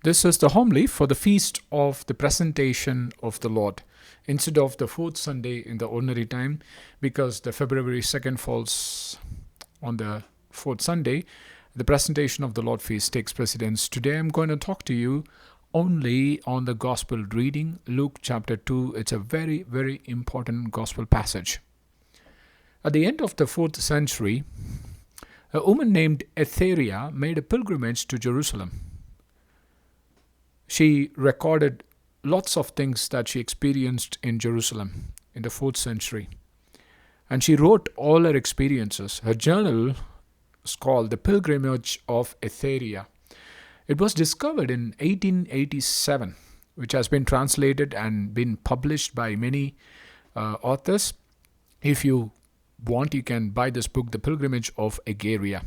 This is the homily for the feast of the presentation of the Lord. Instead of the fourth Sunday in the ordinary time, because the February 2nd falls on the fourth Sunday, the presentation of the Lord feast takes precedence. Today I'm going to talk to you only on the gospel reading, Luke chapter 2. It's a very, very important gospel passage. At the end of the 4th century, a woman named Etheria made a pilgrimage to Jerusalem. She recorded lots of things that she experienced in Jerusalem in the 4th century. And she wrote all her experiences. Her journal is called The Pilgrimage of Etheria. It was discovered in 1887, which has been translated and been published by many authors. If you want, you can buy this book, The Pilgrimage of Etheria.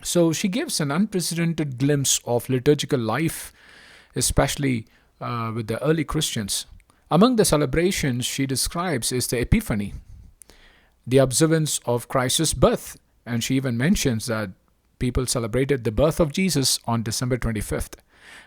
So she gives an unprecedented glimpse of liturgical life, especially with the early Christians. Among the celebrations she describes is the Epiphany, the observance of Christ's birth. And she even mentions that people celebrated the birth of Jesus on December 25th.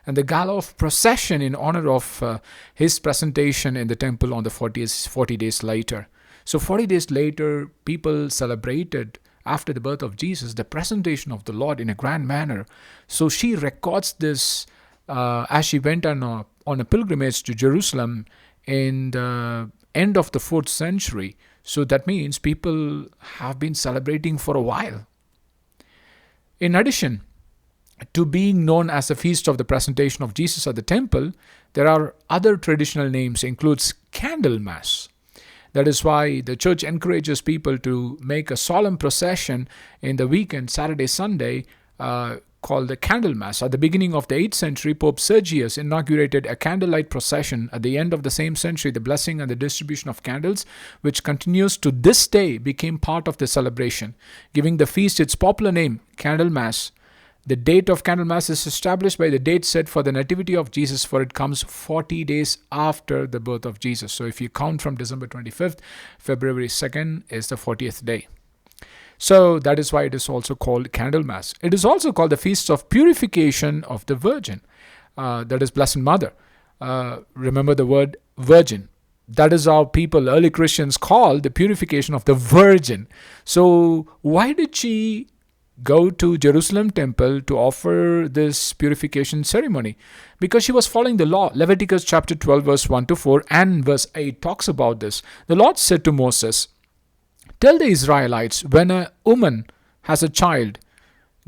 And the gala of procession in honor of his presentation in the temple on the 40 days later. So 40 days later, people celebrated, after the birth of Jesus, the presentation of the Lord in a grand manner. So she records this as she went on a pilgrimage to Jerusalem in the end of the 4th century. So that means people have been celebrating for a while. In addition to being known as the Feast of the Presentation of Jesus at the Temple, there are other traditional names, includes Candlemas. That is why the church encourages people to make a solemn procession in the weekend, Saturday, Sunday, called the Candlemas. At the beginning of the 8th century, Pope Sergius inaugurated a candlelight procession. At the end of the same century, the blessing and the distribution of candles, which continues to this day, became part of the celebration, giving the feast its popular name, Candlemas. The date of Candlemas is established by the date set for the Nativity of Jesus, for it comes 40 days after the birth of Jesus. So if you count from December 25th, February 2nd is the 40th day. So that is why it is also called Candlemas. It is also called the Feast of Purification of the Virgin. That is Blessed Mother. Remember the word virgin. That is how people, early Christians, call the purification of the Virgin. So why did she go to Jerusalem temple to offer this purification ceremony? Because she was following the law. Leviticus chapter 12 verse 1 to 4 and verse 8 talks about this. The Lord said to Moses, "Tell the Israelites, when a woman has a child,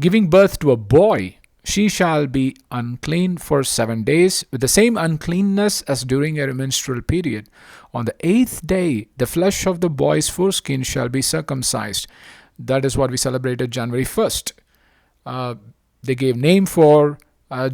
giving birth to a boy, she shall be unclean for 7 days, with the same uncleanness as during her menstrual period. On the 8th day, the flesh of the boy's foreskin shall be circumcised." That is what we celebrated January 1st. They gave name for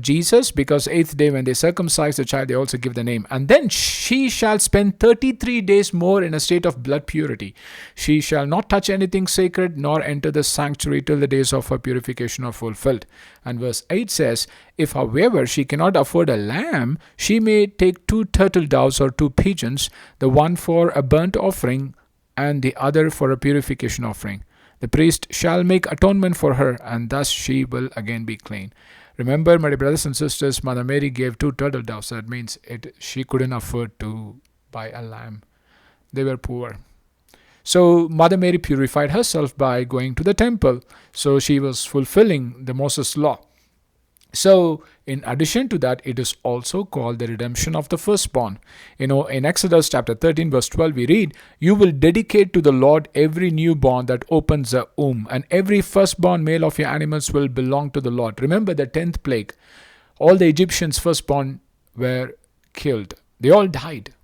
Jesus, because 8th day when they circumcise the child, they also give the name. And then she shall spend 33 days more in a state of blood purity. She shall not touch anything sacred, nor enter the sanctuary till the days of her purification are fulfilled. And verse 8 says, if however she cannot afford a lamb, she may take 2 turtle doves or 2 pigeons, the one for a burnt offering and the other for a purification offering. The priest shall make atonement for her, and thus she will again be clean. Remember, my brothers and sisters, Mother Mary gave 2 turtle doves. That means she couldn't afford to buy a lamb. They were poor. So Mother Mary purified herself by going to the temple. So she was fulfilling the Moses law. So in addition to that, it is also called the redemption of the firstborn. In Exodus chapter 13 verse 12 we read, "You will dedicate to the Lord every newborn that opens a womb, and every firstborn male of your animals will belong to the Lord." Remember the 10th plague. All the Egyptians' firstborn were killed. They all died,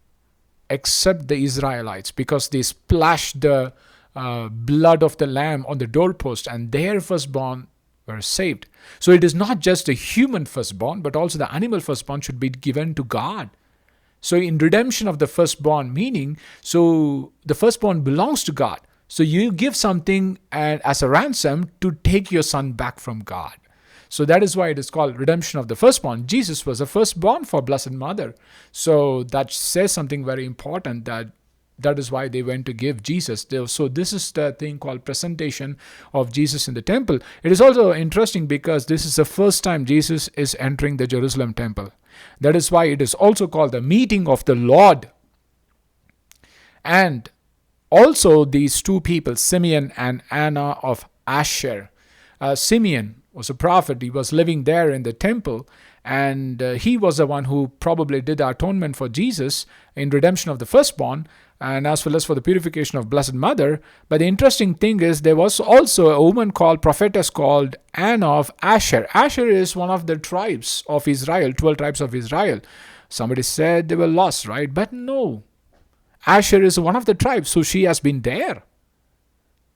except the Israelites, because they splashed the blood of the lamb on the doorpost, and their firstborn were saved. So it is not just a human firstborn, but also the animal firstborn should be given to God. So in redemption of the firstborn, meaning, so the firstborn belongs to God. So you give something as a ransom to take your son back from God. So that is why it is called redemption of the firstborn. Jesus was the firstborn for Blessed Mother. So that says something very important, that That is why they went to give Jesus. So this is the thing called presentation of Jesus in the temple. It is also interesting because this is the first time Jesus is entering the Jerusalem temple. That is why it is also called the meeting of the Lord. And also these two people, Simeon and Anna of Asher. Simeon was a prophet. He was living there in the temple, and he was the one who probably did the atonement for Jesus in redemption of the firstborn, and as well as for the purification of Blessed Mother. But the interesting thing is there was also a woman called prophetess called Anna of Asher. Asher is one of the tribes of Israel, 12 tribes of Israel. Somebody said they were lost, right? But no. Asher is one of the tribes, so she has been there.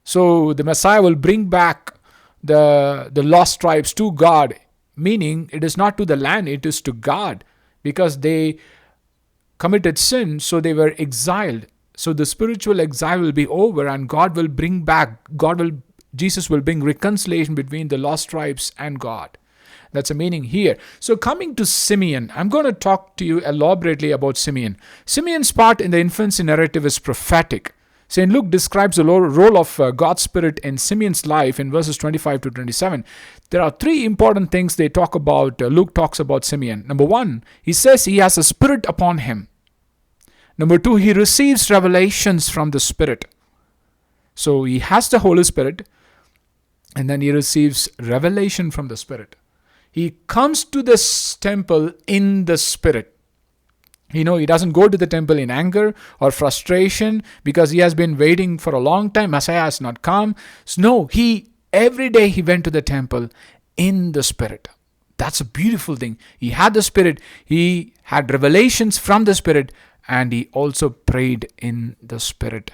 So the Messiah will bring back the lost tribes to God, meaning it is not to the land, it is to God, because they committed sin, so they were exiled. So the spiritual exile will be over, and Jesus will bring reconciliation between the lost tribes and God. That's the meaning here. So coming to Simeon, I'm going to talk to you elaborately about Simeon. Simeon's part in the infancy narrative is prophetic. St. Luke describes the role of God's Spirit in Simeon's life in verses 25 to 27. There are three important things they talk about. Luke talks about Simeon. Number one, he says he has a Spirit upon him. Number two, he receives revelations from the Spirit. So he has the Holy Spirit, and then he receives revelation from the Spirit. He comes to this temple in the Spirit. He doesn't go to the temple in anger or frustration because he has been waiting for a long time. Messiah has not come. So no, every day he went to the temple in the Spirit. That's a beautiful thing. He had the Spirit. He had revelations from the Spirit, and he also prayed in the Spirit.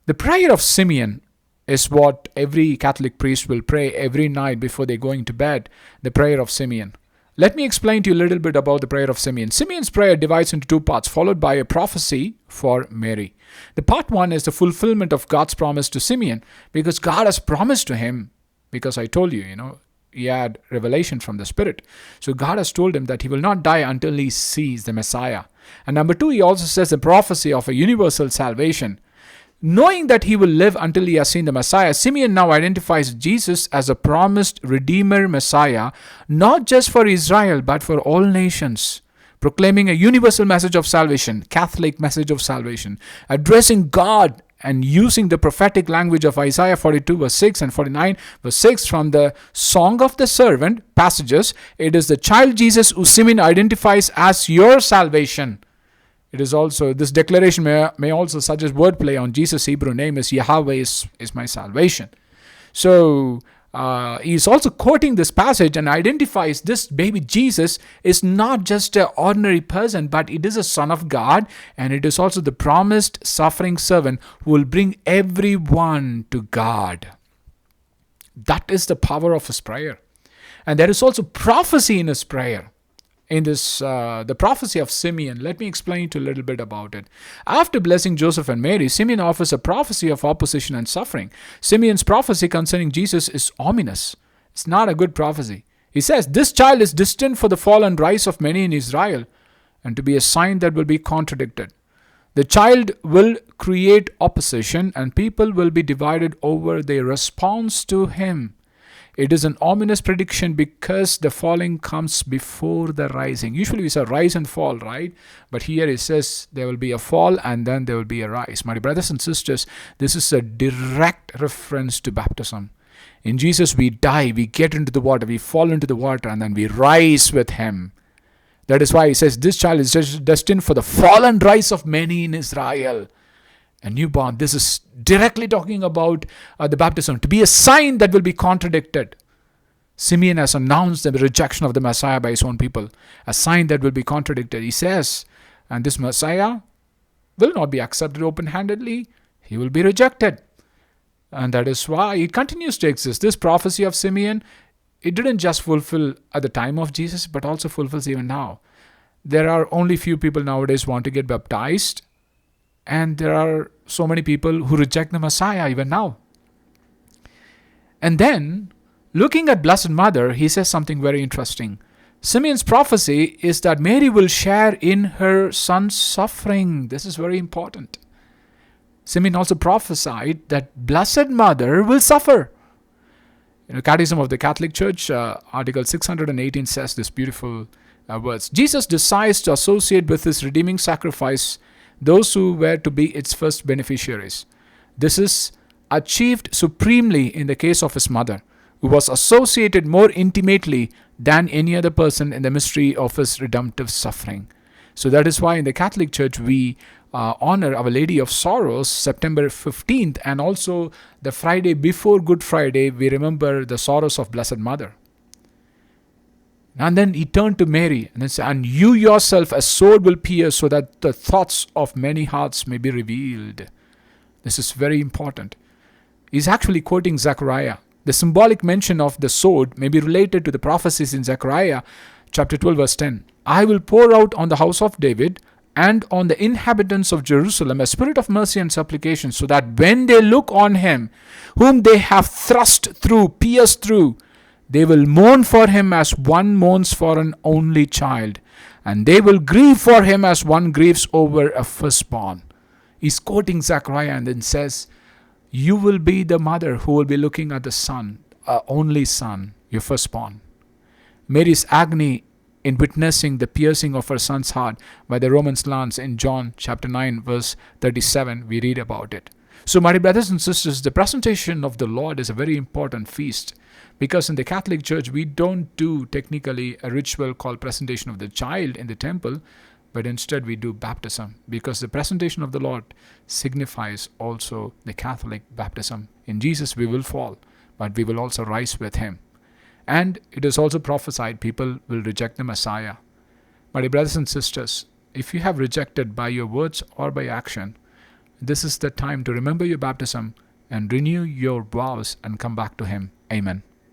The prayer of Simeon is what every Catholic priest will pray every night before they're going to bed, the prayer of Simeon. Let me explain to you a little bit about the prayer of Simeon. Simeon's prayer divides into two parts, followed by a prophecy for Mary. The part one is the fulfillment of God's promise to Simeon, because God has promised to him, because I told you, he had revelation from the Spirit. So God has told him that he will not die until he sees the Messiah. And number two, he also says the prophecy of a universal salvation. Knowing that he will live until he has seen the Messiah, Simeon now identifies Jesus as a promised Redeemer Messiah, not just for Israel, but for all nations, proclaiming a universal message of salvation, Catholic message of salvation, addressing God and using the prophetic language of Isaiah 42 verse 6 and 49 verse 6 from the Song of the Servant passages. It is the child Jesus who Simeon identifies as your salvation. It is also, this declaration may also suggest wordplay on Jesus' Hebrew name is Yahweh is my salvation. So he is also quoting this passage and identifies this baby Jesus is not just an ordinary person, but it is a son of God, and it is also the promised suffering servant who will bring everyone to God. That is the power of his prayer. And there is also prophecy in his prayer. In this, the prophecy of Simeon, let me explain to you a little bit about it. After blessing Joseph and Mary, Simeon offers a prophecy of opposition and suffering. Simeon's prophecy concerning Jesus is ominous. It's not a good prophecy. He says, this child is destined for the fall and rise of many in Israel, and to be a sign that will be contradicted. The child will create opposition, and people will be divided over their response to him. It is an ominous prediction because the falling comes before the rising. Usually we say rise and fall, right? But here it says there will be a fall and then there will be a rise. My brothers and sisters, this is a direct reference to baptism. In Jesus we die, we get into the water, we fall into the water, and then we rise with him. That is why he says this child is destined for the fall and rise of many in Israel. A newborn. This is directly talking about the baptism, to be a sign that will be contradicted. Simeon has announced the rejection of the Messiah by his own people, a sign that will be contradicted. He says, and this Messiah will not be accepted open-handedly. He will be rejected. And that is why it continues to exist. This prophecy of Simeon, it didn't just fulfill at the time of Jesus, but also fulfills even now. There are only few people nowadays who want to get baptized, and there are so many people who reject the Messiah even now. And then, looking at Blessed Mother, he says something very interesting. Simeon's prophecy is that Mary will share in her son's suffering. This is very important. Simeon also prophesied that Blessed Mother will suffer. Catechism of the Catholic Church, Article 618 says this beautiful words. Jesus desires to associate with his redeeming sacrifice those who were to be its first beneficiaries. This is achieved supremely in the case of his mother, who was associated more intimately than any other person in the mystery of his redemptive suffering. So that is why in the Catholic Church we honor Our Lady of Sorrows September 15th, and also the Friday before Good Friday we remember the sorrows of Blessed Mother. And then he turned to Mary and said, and you yourself a sword will pierce so that the thoughts of many hearts may be revealed. This is very important. He's actually quoting Zechariah. The symbolic mention of the sword may be related to the prophecies in Zechariah chapter 12 verse 10. I will pour out on the house of David and on the inhabitants of Jerusalem a spirit of mercy and supplication, so that when they look on him whom they have pierced through, they will mourn for him as one mourns for an only child, and they will grieve for him as one grieves over a firstborn. He's quoting Zechariah and then says, you will be the mother who will be looking at the son, only son, your firstborn. Mary's agony in witnessing the piercing of her son's heart by the Roman lance in John chapter 9 verse 37, we read about it. So my brothers and sisters, the presentation of the Lord is a very important feast, because in the Catholic Church we don't do technically a ritual called presentation of the child in the temple, but instead we do baptism, because the presentation of the Lord signifies also the Catholic baptism. In Jesus we will fall, but we will also rise with him. And it is also prophesied people will reject the Messiah. My dear brothers and sisters, if you have rejected by your words or by action, this is the time to remember your baptism and renew your vows and come back to him. Amen.